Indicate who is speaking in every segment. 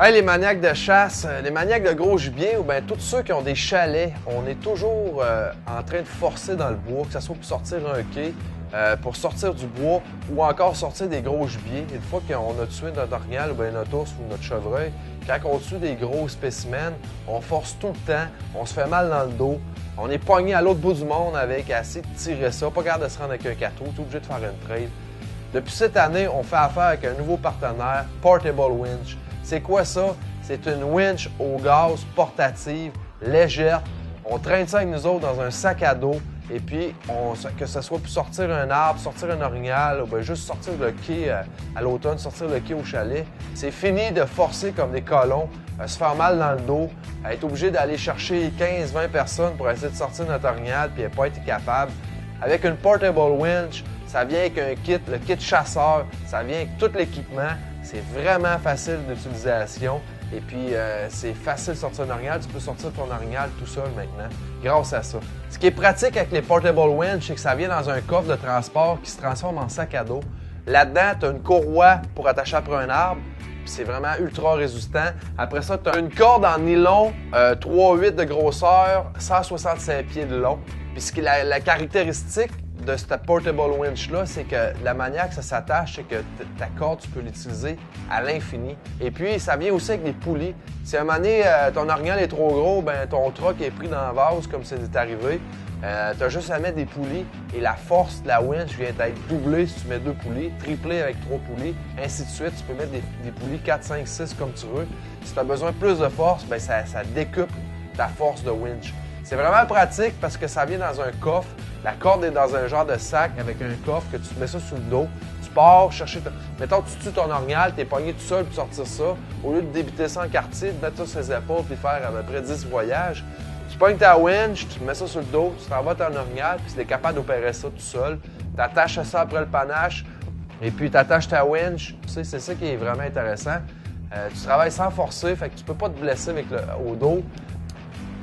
Speaker 1: Hey, les maniaques de chasse, les maniaques de gros gibier ou bien tous ceux qui ont des chalets, on est toujours en train de forcer dans le bois, que ce soit pour sortir un quai, pour sortir du bois ou encore sortir des gros gibiers. Une fois qu'on a tué notre orignal ou bien notre ours ou notre chevreuil, quand on tue des gros spécimens, on force tout le temps, on se fait mal dans le dos, on est pogné à l'autre bout du monde avec à essayer de tirer ça, pas capable de se rendre avec un cateau, tout obligé de faire une trail. Depuis cette année, on fait affaire avec un nouveau partenaire, Portable Winch. C'est quoi ça? C'est une winch au gaz portative, légère. On traîne ça avec nous autres dans un sac à dos. Et puis, que ce soit pour sortir un arbre, sortir un orignal, ou bien juste sortir le quai à l'automne, sortir le quai au chalet, c'est fini de forcer comme des colons, se faire mal dans le dos, être obligé d'aller chercher 15-20 personnes pour essayer de sortir notre orignal puis pas être capable. Avec une Portable Winch, ça vient avec un kit, le kit chasseur, ça vient avec tout l'équipement. C'est vraiment facile d'utilisation et puis c'est facile de sortir un orignal. Tu peux sortir ton orignal tout seul maintenant grâce à ça. Ce qui est pratique avec les Portable Winch, c'est que ça vient dans un coffre de transport qui se transforme en sac à dos. Là-dedans, tu as une courroie pour attacher après un arbre. C'est vraiment ultra résistant. Après ça, tu as une corde en nylon 3,8 de grosseur, 165 pieds de long. Puis ce qui est la caractéristique de cette Portable Winch-là, c'est que la manière que ça s'attache, c'est que ta corde, tu peux l'utiliser à l'infini. Et puis, ça vient aussi avec des poulies. Si à un moment donné, ton orignal est trop gros, ben ton truck est pris dans la vase, comme c'est arrivé. Tu as juste à mettre des poulies et la force de la winch vient d'être doublée si tu mets 2 poulies, triplée avec 3 poulies, ainsi de suite. Tu peux mettre des poulies 4, 5, 6 comme tu veux. Si tu as besoin de plus de force, ben ça décuple ta force de winch. C'est vraiment pratique parce que ça vient dans un coffre. La corde est dans un genre de sac avec un coffre que tu te mets ça sur le dos. Tu pars chercher... Mettons, tu tues ton orignal, tu es pogné tout seul pour sortir ça. Au lieu de débiter ça en quartier, de mettre ça sur ses épaules et faire à peu près 10 voyages, tu pognes ta winch, tu te mets ça sur le dos, tu t'en vas ton orignal, puis tu es capable d'opérer ça tout seul. Tu attaches ça après le panache, et puis tu attaches ta winch. Tu sais, c'est ça qui est vraiment intéressant. Tu travailles sans forcer, fait que tu peux pas te blesser au dos.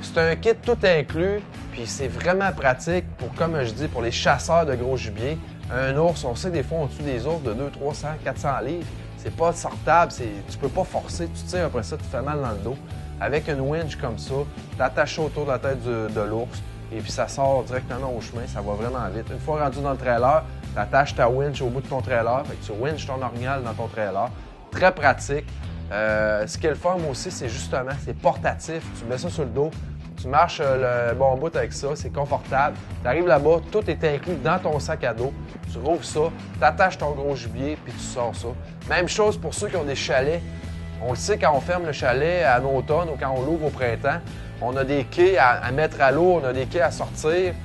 Speaker 1: C'est un kit tout inclus, puis c'est vraiment pratique pour, comme je dis, pour les chasseurs de gros gibier. Un ours, on sait des fois, on tue des ours de 200, 300, 400 livres. C'est pas sortable, tu peux pas forcer, tu tires après ça, tu te fais mal dans le dos. Avec une winch comme ça, tu attaches ça autour de la tête de l'ours, et puis ça sort directement au chemin, ça va vraiment vite. Une fois rendu dans le trailer, tu attaches ta winch au bout de ton trailer, fait que tu winches ton orignal dans ton trailer. Très pratique. Ce qui est le fun aussi, c'est justement, c'est portatif. Tu mets ça sur le dos, tu marches le bon bout avec ça, c'est confortable. Tu arrives là-bas, tout est inclus dans ton sac à dos. Tu rouvres ça, tu attaches ton gros gibier, puis tu sors ça. Même chose pour ceux qui ont des chalets. On le sait quand on ferme le chalet en automne ou quand on l'ouvre au printemps, on a des quais à mettre à l'eau, on a des quais à sortir.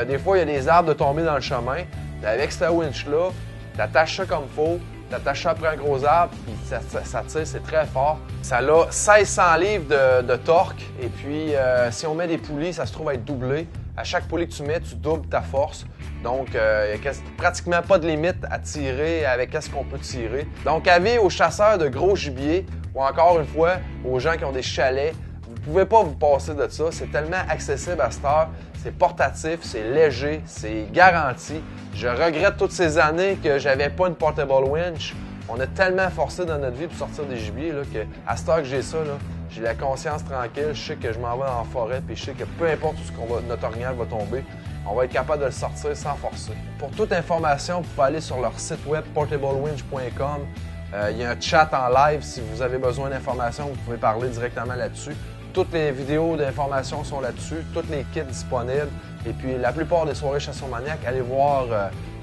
Speaker 1: Des fois, il y a des arbres de tomber dans le chemin. Avec cette winch-là, tu attaches ça comme il faut. Tu attaches ça après un gros arbre, puis ça tire, c'est très fort. Ça a 1600 livres de torque, et puis si on met des poulies, ça se trouve à être doublé. À chaque poulie que tu mets, tu doubles ta force. Donc, il n'y a pratiquement pas de limite à tirer avec ce qu'on peut tirer. Donc, avis aux chasseurs de gros gibier, ou encore une fois, aux gens qui ont des chalets, vous ne pouvez pas vous passer de ça. C'est tellement accessible à cette heure. C'est portatif, c'est léger, c'est garanti. Je regrette toutes ces années que j'avais pas une Portable Winch. On a tellement forcé dans notre vie pour sortir des gibiers là, qu'à cette heure que j'ai ça, j'ai la conscience tranquille. Je sais que je m'en vais dans la forêt puis je sais que peu importe où notre orignal va tomber, on va être capable de le sortir sans forcer. Pour toute information, vous pouvez aller sur leur site web portablewinch.com. Il y a un chat en live. Si vous avez besoin d'informations, vous pouvez parler directement là-dessus. Toutes les vidéos d'informations sont là-dessus, tous les kits disponibles. Et puis, la plupart des soirées Chasse aux maniaques, allez voir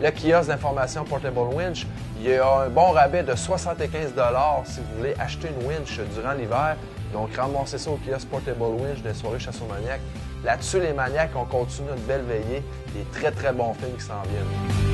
Speaker 1: le kiosque d'information Portable Winch. Il y a un bon rabais de 75 $ si vous voulez acheter une winch durant l'hiver. Donc, ramassez ça au kiosque Portable Winch des soirées Chasse aux maniaques. Là-dessus, les maniaques, on continue notre belle veillée. Des très, très bons films qui s'en viennent.